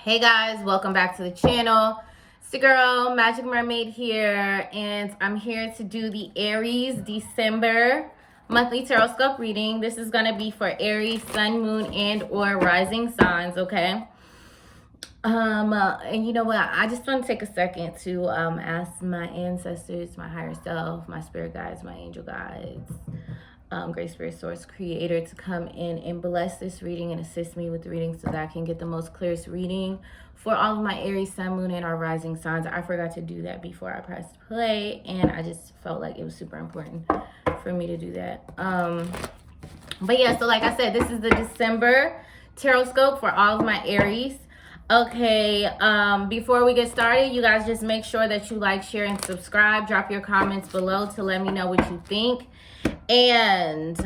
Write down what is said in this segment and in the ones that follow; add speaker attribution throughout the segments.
Speaker 1: Hey guys, welcome back to the channel. It's the girl Magic Mermaid here, and I'm here to do the Aries December monthly tarot scope reading. This is going to be for Aries, Sun, Moon, and or rising signs, okay? And you know what? I just want to take a second to ask my ancestors, my higher self, my spirit guides, my angel guides, Great Spirit Source Creator to come in and bless this reading and assist me with the reading so that I can get the most clearest reading for all of my Aries, Sun, Moon, and our rising signs. I forgot to do that before I pressed play, and I just felt like it was super important for me to do that. But yeah, so like I said, this is the December tarot scope for all of my Aries. Okay, before we get started, you guys just make sure that you like, share, and subscribe. Drop your comments below to let me know what you think. And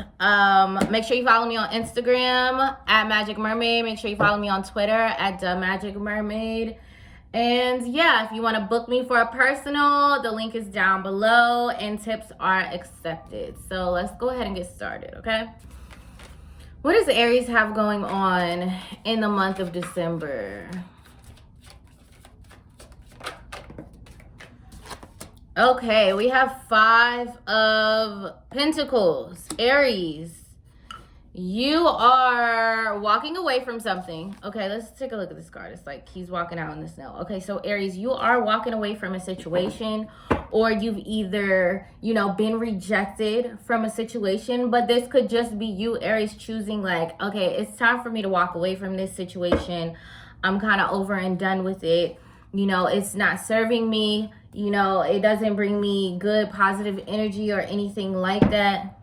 Speaker 1: make sure you follow me on Instagram at Magic Mermaid. Make sure you follow me on Twitter at Magic Mermaid. And yeah, if you want to book me for a personal, the link is down below and tips are accepted. So let's go ahead and get started, okay? What does Aries have going on in the month of December? Okay, we have 5 of Pentacles. Aries, you are walking away from something. Okay, let's take a look at this card. It's like he's walking out in the snow. Okay, so Aries, you are walking away from a situation, or you've either, been rejected from a situation, but this could just be you, Aries, choosing like, okay, it's time for me to walk away from this situation. I'm kind of over and done with it. It's not serving me. It doesn't bring me good, positive energy or anything like that.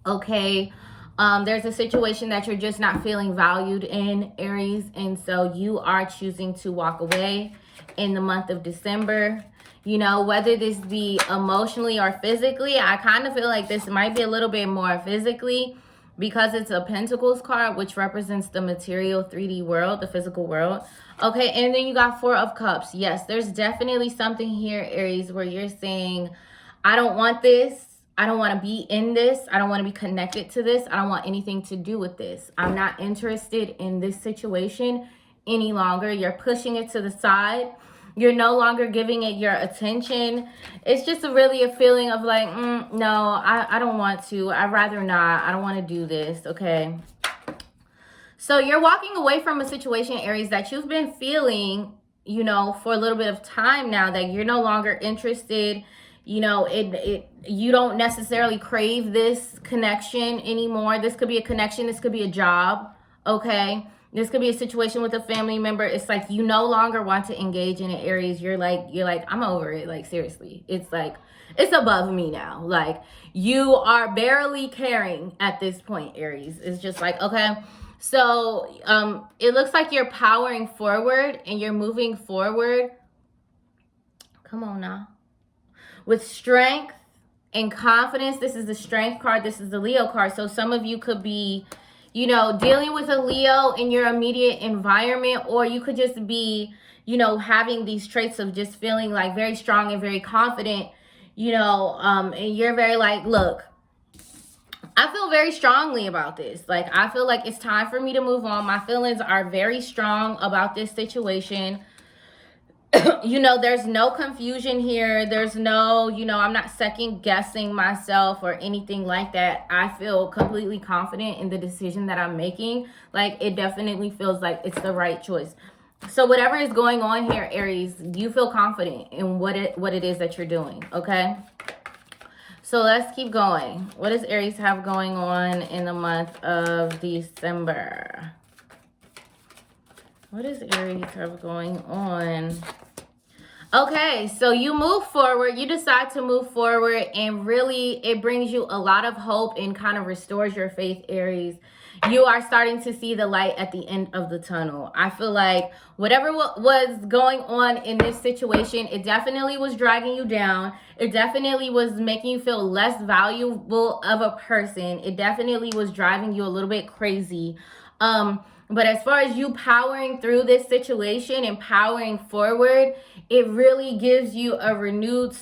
Speaker 1: Okay. There's a situation that you're just not feeling valued in, Aries. And so you are choosing to walk away in the month of December. Whether this be emotionally or physically, I kind of feel like this might be a little bit more physically because it's a Pentacles card, which represents the material 3D world, the physical world. Okay, and then you got 4 of Cups. Yes, there's definitely something here, Aries, where you're saying, I don't want this. I don't want to be in this. I don't want to be connected to this. I don't want anything to do with this. I'm not interested in this situation any longer. You're pushing it to the side. You're no longer giving it your attention. It's just really a feeling of like, no, I don't want to. I'd rather not. I don't want to do this, okay? So you're walking away from a situation, Aries, that you've been feeling, for a little bit of time now, that you're no longer interested. You don't necessarily crave this connection anymore. This could be a connection. This could be a job, okay? This could be a situation with a family member. It's like you no longer want to engage in it, Aries. You're like, I'm over it. Like, seriously. It's like, it's above me now. Like, you are barely caring at this point, Aries. It's just like, okay. So it looks like you're powering forward and you're moving forward. Come on now. With strength and confidence. This is the Strength card. This is the Leo card. So some of you could be, dealing with a Leo in your immediate environment, or you could just be, having these traits of just feeling like very strong and very confident, and you're very like, look, I feel very strongly about this. Like, I feel like it's time for me to move on. My feelings are very strong about this situation. There's no confusion here. There's no, I'm not second guessing myself or anything like that. I feel completely confident in the decision that I'm making. Like, it definitely feels like it's the right choice. So whatever is going on here, Aries, you feel confident in what it is that you're doing, okay? So let's keep going. What does Aries have going on in the month of December? What does Aries have going on? Okay, so you move forward. You decide to move forward, and really it brings you a lot of hope and kind of restores your faith, Aries. You are starting to see the light at the end of the tunnel. I feel like whatever was going on in this situation, it definitely was dragging you down. It definitely was making you feel less valuable of a person. It definitely was driving you a little bit crazy. But as far as you powering through this situation and powering forward, it really gives you a renewed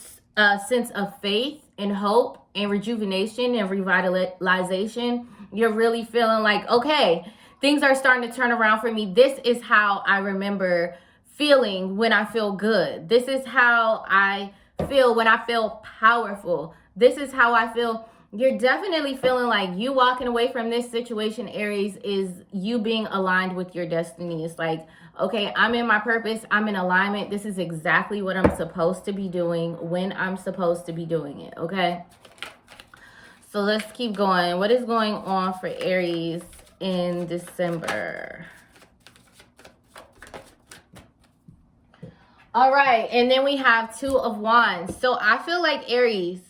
Speaker 1: sense of faith and hope and rejuvenation and revitalization. You're really feeling like, okay, things are starting to turn around for me. This is how I remember feeling when I feel good. This is how I feel when I feel powerful. This is how I feel. You're definitely feeling like you walking away from this situation, Aries, is you being aligned with your destiny. It's like, okay, I'm in my purpose. I'm in alignment. This is exactly what I'm supposed to be doing when I'm supposed to be doing it, okay? So let's keep going. What is going on for Aries in December? All right, and then we have Two of Wands. So I feel like Aries,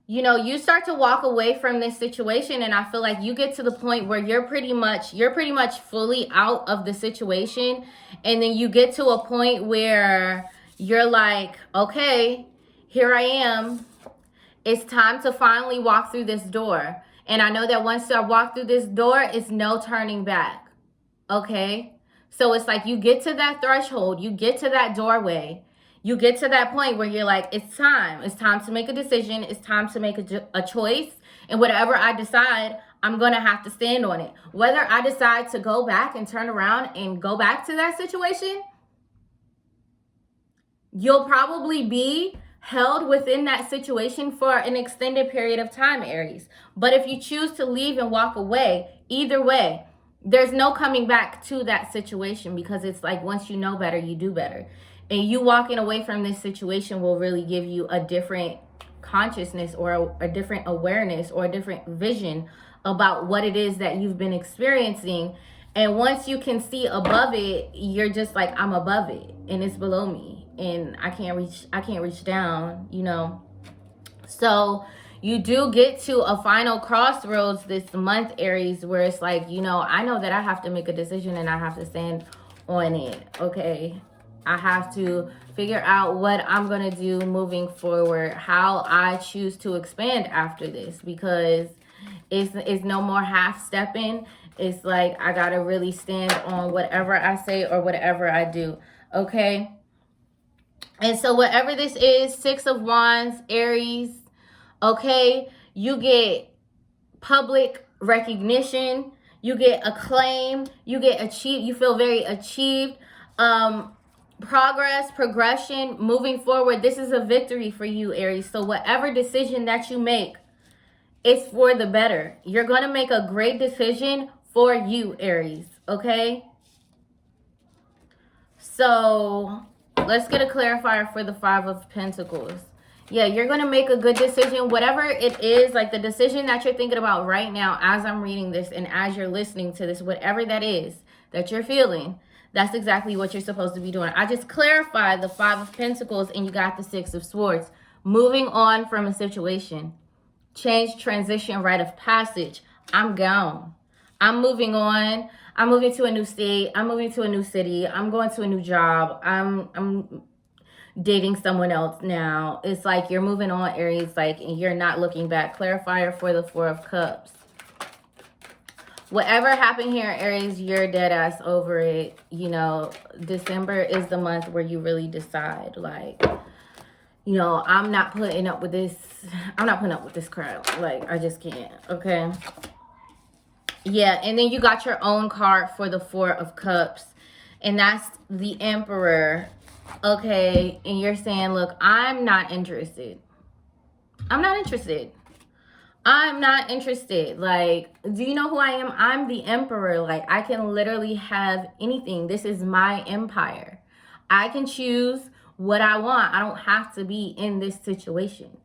Speaker 1: you know, you start to walk away from this situation, and I feel like you get to the point where you're pretty much fully out of the situation, and then you get to a point where you're like, okay, here I am. It's time to finally walk through this door. And I know that once I walk through this door, it's no turning back. Okay? So it's like you get to that threshold, you get to that doorway, you get to that point where you're like, it's time. It's time to make a decision. It's time to make a choice. And whatever I decide, I'm going to have to stand on it. Whether I decide to go back and turn around and go back to that situation, you'll probably be held within that situation for an extended period of time, Aries. But if you choose to leave and walk away, either way, there's no coming back to that situation, because it's like once you know better, you do better. And you walking away from this situation will really give you a different consciousness or a different awareness or a different vision about what it is that you've been experiencing. And once you can see above it, you're just like, I'm above it and it's below me and I can't reach down, you know. So you do get to a final crossroads this month, Aries, where it's like, you know, I know that I have to make a decision and I have to stand on it, okay? I have to figure out what I'm going to do moving forward, how I choose to expand after this, because it's no more half-stepping. It's like I got to really stand on whatever I say or whatever I do, okay? And so whatever this is, Six of Wands, Aries, okay, you get public recognition, you get acclaim, you get achieved, you feel very achieved, progress, progression, moving forward. This is a victory for you, Aries. So whatever decision that you make, it's for the better. You're going to make a great decision for you, Aries, okay? So let's get a clarifier for the Five of Pentacles. Yeah, you're going to make a good decision. Whatever it is, like the decision that you're thinking about right now as I'm reading this and as you're listening to this, whatever that is that you're feeling, that's exactly what you're supposed to be doing. I just clarified the Five of Pentacles and you got the Six of Swords. Moving on from a situation. Change, transition, rite of passage. I'm gone. I'm moving on. I'm moving to a new state. I'm moving to a new city. I'm going to a new job. I'm dating someone else now. It's like you're moving on, Aries, like, and you're not looking back. Clarifier for the Four of Cups. Whatever happened here, Aries, you're dead ass over it. You know, December is the month where you really decide, like, you know, I'm not putting up with this. I'm not putting up with this crap. Like, I just can't, okay? Yeah, and then you got your own card for the Four of Cups, and that's the Emperor. Okay, and you're saying, look, I'm not interested. I'm not interested. I'm not interested. Like, do you know who I am? I'm the Emperor. Like, I can literally have anything. This is my empire. I can choose what I want. I don't have to be in this situation.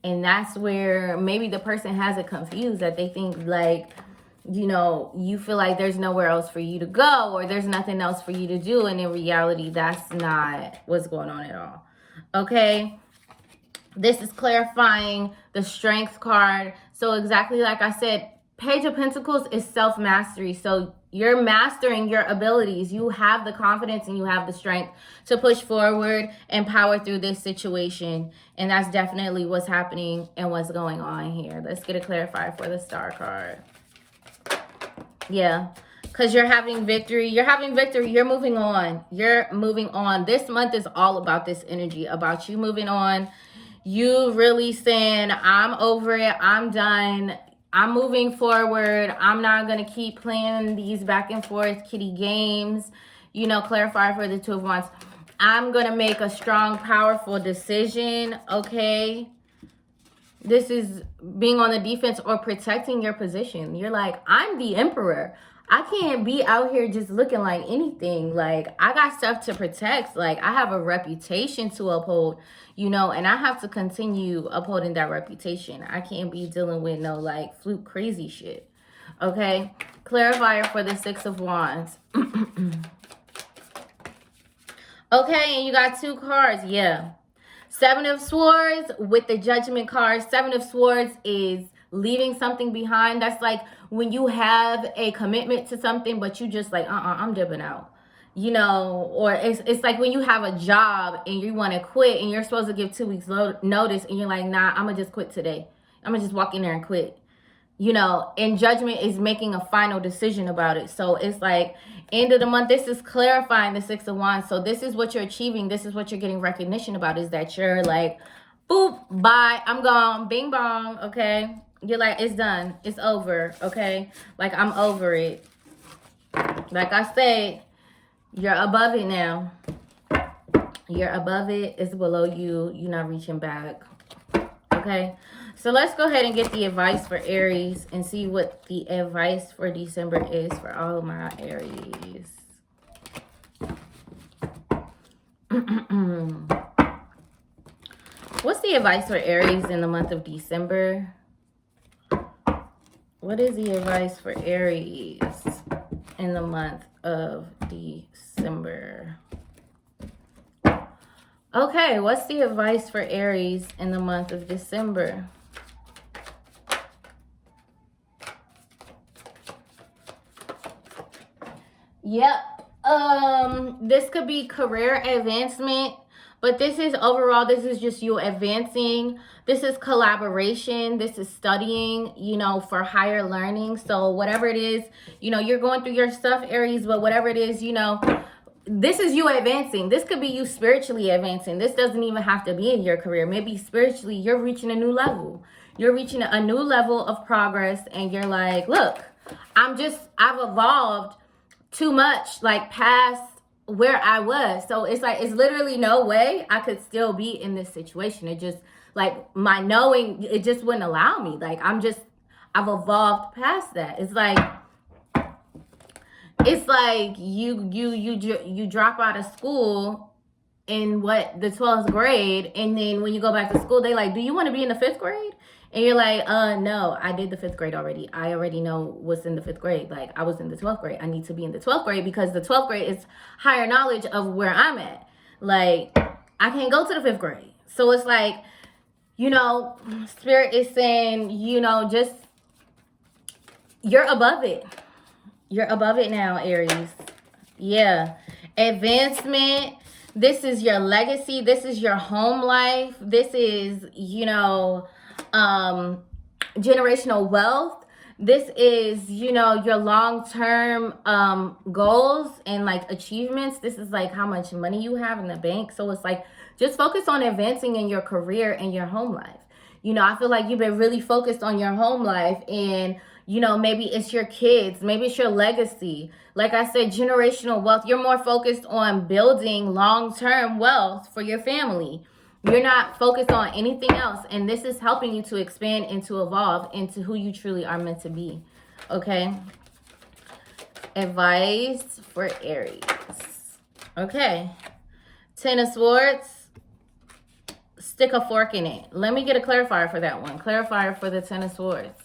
Speaker 1: And that's where maybe the person has it confused, that they think, like, you know, you feel like there's nowhere else for you to go or there's nothing else for you to do. And in reality, that's not what's going on at all. Okay. This is clarifying the Strength card. So exactly like I said, Page of Pentacles is self-mastery. So you're mastering your abilities. You have the confidence and you have the strength to push forward and power through this situation. And that's definitely what's happening and what's going on here. Let's get a clarifier for the Star card. Yeah, because you're having victory. You're having victory. You're moving on. You're moving on. This month is all about this energy, about you moving on. You really saying, I'm over it. I'm done. I'm moving forward. I'm not going to keep playing these back and forth kitty games. You know, clarify for the Two of Wands. I'm going to make a strong, powerful decision, okay? This is being on the defense or protecting your position. You're like, I'm the emperor. I can't be out here just looking like anything. Like, I got stuff to protect. Like, I have a reputation to uphold, you know, and I have to continue upholding that reputation. I can't be dealing with no, like, fluke crazy shit. Okay? Clarifier for the Six of Wands. Okay, and you got 2 cards. Yeah. 7 of Swords with the Judgment card. 7 of Swords is leaving something behind. That's like when you have a commitment to something, but you just like, I'm dipping out. You know, or it's like when you have a job and you want to quit and you're supposed to give 2 weeks notice and you're like, nah, I'm going to just quit today. I'm going to just walk in there and quit. You know, and Judgment is making a final decision about it. So it's like end of the month. This is clarifying the Six of Wands. So this is what you're achieving. This is what you're getting recognition about, is that you're like, boop, bye, I'm gone, bing bong, okay? You're like, it's done, it's over, okay? Like, I'm over it. Like I said, you're above it now. You're above it. It's below you. You're not reaching back, okay? So let's go ahead and get the advice for Aries and see what the advice for December is for all of my Aries. What's the advice for Aries in the month of December? What is the advice for Aries in the month of December? Okay, what's the advice for Aries in the month of December? Yep. This could be career advancement, but this is overall, this is just you advancing. This is collaboration. This is studying, you know, for higher learning. So whatever it is, you know, you're going through your stuff, Aries, but whatever it is, you know, this is you advancing. This could be you spiritually advancing. This doesn't even have to be in your career. Maybe spiritually, you're reaching a new level. You're reaching a new level of progress, and you're like, look, I've evolved too much, like past where I was. So it's like, it's literally no way I could still be in this situation. It just, like, my knowing, it just wouldn't allow me. Like, I've evolved past that. It's like you drop out of school in the 12th grade, and then when you go back to school, they like, do you want to be in the 5th grade? And you're like, no, I did the 5th grade already. I already know what's in the 5th grade. Like, I was in the 12th grade. I need to be in the 12th grade because the 12th grade is higher knowledge of where I'm at. Like, I can't go to the 5th grade. So it's like, you know, Spirit is saying, you know, just, you're above it. You're above it now, Aries. Yeah. Advancement. This is your legacy. This is your home life. This is, you know, generational wealth. This is, you know, your long-term goals and like achievements. This is like how much money you have in the bank. So it's like, just focus on advancing in your career and your home life. You know, I feel like you've been really focused on your home life, and you know, maybe it's your kids, maybe it's your legacy. Like I said, generational wealth. You're more focused on building long-term wealth for your family. You're not focused on anything else. And this is helping you to expand and to evolve into who you truly are meant to be. Okay. Advice for Aries. Okay. 10 of Swords. Stick a fork in it. Let me get a clarifier for that one. Clarifier for the 10 of Swords.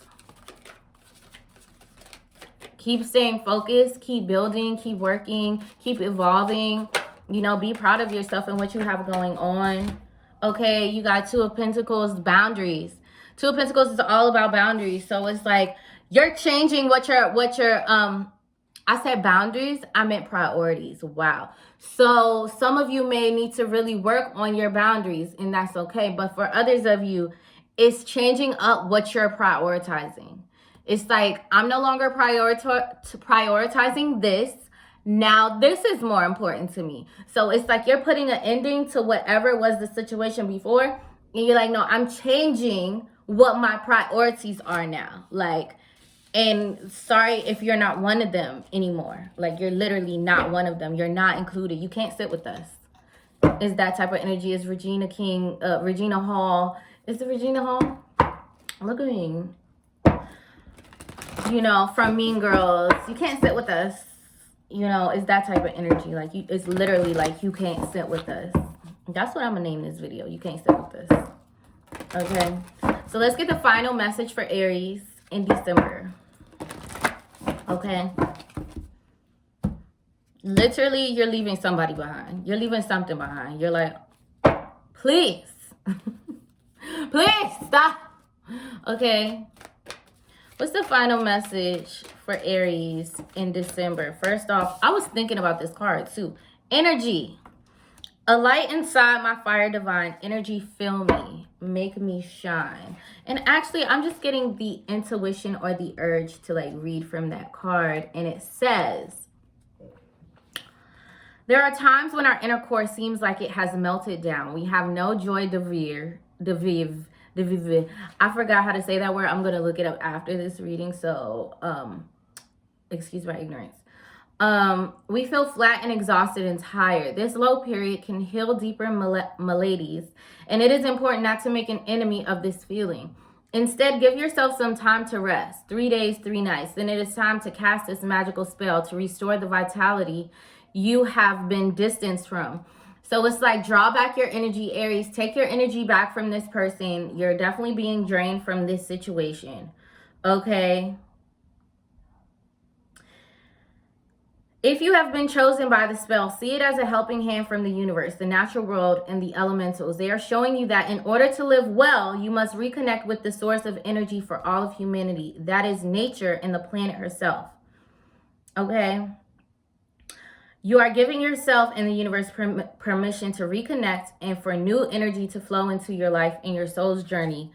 Speaker 1: Keep staying focused, keep building, keep working, keep evolving. You know, be proud of yourself and what you have going on. Okay, you got 2 of Pentacles, boundaries. 2 of Pentacles is all about boundaries. So it's like you're changing what your I said boundaries, I meant priorities. Wow. So some of you may need to really work on your boundaries, and that's okay. But for others of you, it's changing up what you're prioritizing. It's like, I'm no longer prioritizing this. Now this is more important to me. So it's like you're putting an ending to whatever was the situation before. And you're like, no, I'm changing what my priorities are now. Like, and sorry if you're not one of them anymore. Like, you're literally not one of them. You're not included. You can't sit with us. Is that type of energy. Is Regina King, Regina Hall. Is it Regina Hall? Look at me. You know, from Mean Girls. You can't sit with us. You know, it's that type of energy. Like, it's literally like, you can't sit with us. That's what I'm gonna name this video. You can't sit with us. Okay. So let's get the final message for Aries in December. Okay. Literally, you're leaving somebody behind. You're leaving something behind. You're like, please. Please stop. Okay. What's the final message for Aries in December? First off, I was thinking about this card too. Energy. A light inside my fire divine. Energy, fill me. Make me shine. And actually, I'm just getting the intuition or the urge to like read from that card. And it says, there are times when our inner core seems like it has melted down. We have no joy de vivre. I forgot how to say that word. I'm going to look it up after this reading. So, excuse my ignorance. We feel flat and exhausted and tired. This low period can heal deeper maladies, and it is important not to make an enemy of this feeling. Instead, give yourself some time to rest. 3 days, 3 nights. Then it is time to cast this magical spell to restore the vitality you have been distanced from. So it's like, draw back your energy, Aries. Take your energy back from this person. You're definitely being drained from this situation. Okay? If you have been chosen by the spell, see it as a helping hand from the universe, the natural world, and the elementals. They are showing you that in order to live well, you must reconnect with the source of energy for all of humanity. That is nature and the planet herself. Okay? You are giving yourself and the universe permission to reconnect and for new energy to flow into your life and your soul's journey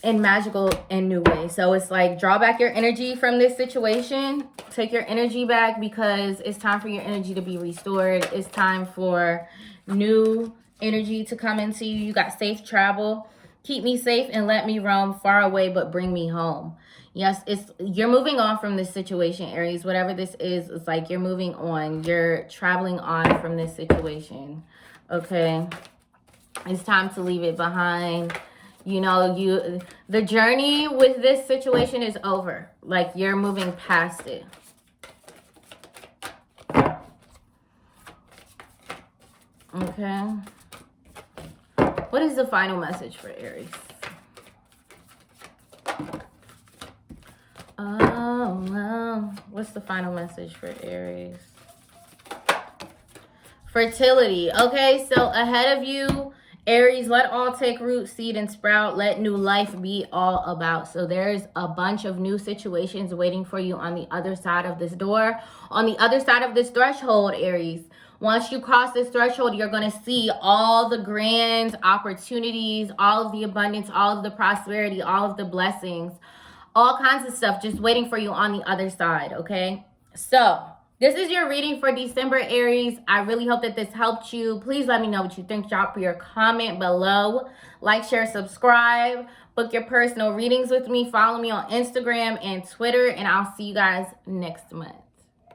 Speaker 1: in magical and new ways. So it's like, draw back your energy from this situation. Take your energy back because it's time for your energy to be restored. It's time for new energy to come into you. You got safe travel. Keep me safe and let me roam far away, but bring me home. Yes, you're moving on from this situation, Aries. Whatever this is, it's like you're moving on. You're traveling on from this situation. Okay? It's time to leave it behind. You know, the journey with this situation is over. Like, you're moving past it. Okay. What is the final message for Aries? Oh, well. What's the final message for Aries? Fertility. Okay, so ahead of you, Aries, let all take root, seed, and sprout. Let new life be all about. So there's a bunch of new situations waiting for you on the other side of this door. On the other side of this threshold, Aries. Once you cross this threshold, you're going to see all the grand opportunities, all of the abundance, all of the prosperity, all of the blessings, all kinds of stuff just waiting for you on the other side, okay? So this is your reading for December, Aries. I really hope that this helped you. Please let me know what you think. Drop your comment below. Like, share, subscribe. Book your personal readings with me. Follow me on Instagram and Twitter. And I'll see you guys next month.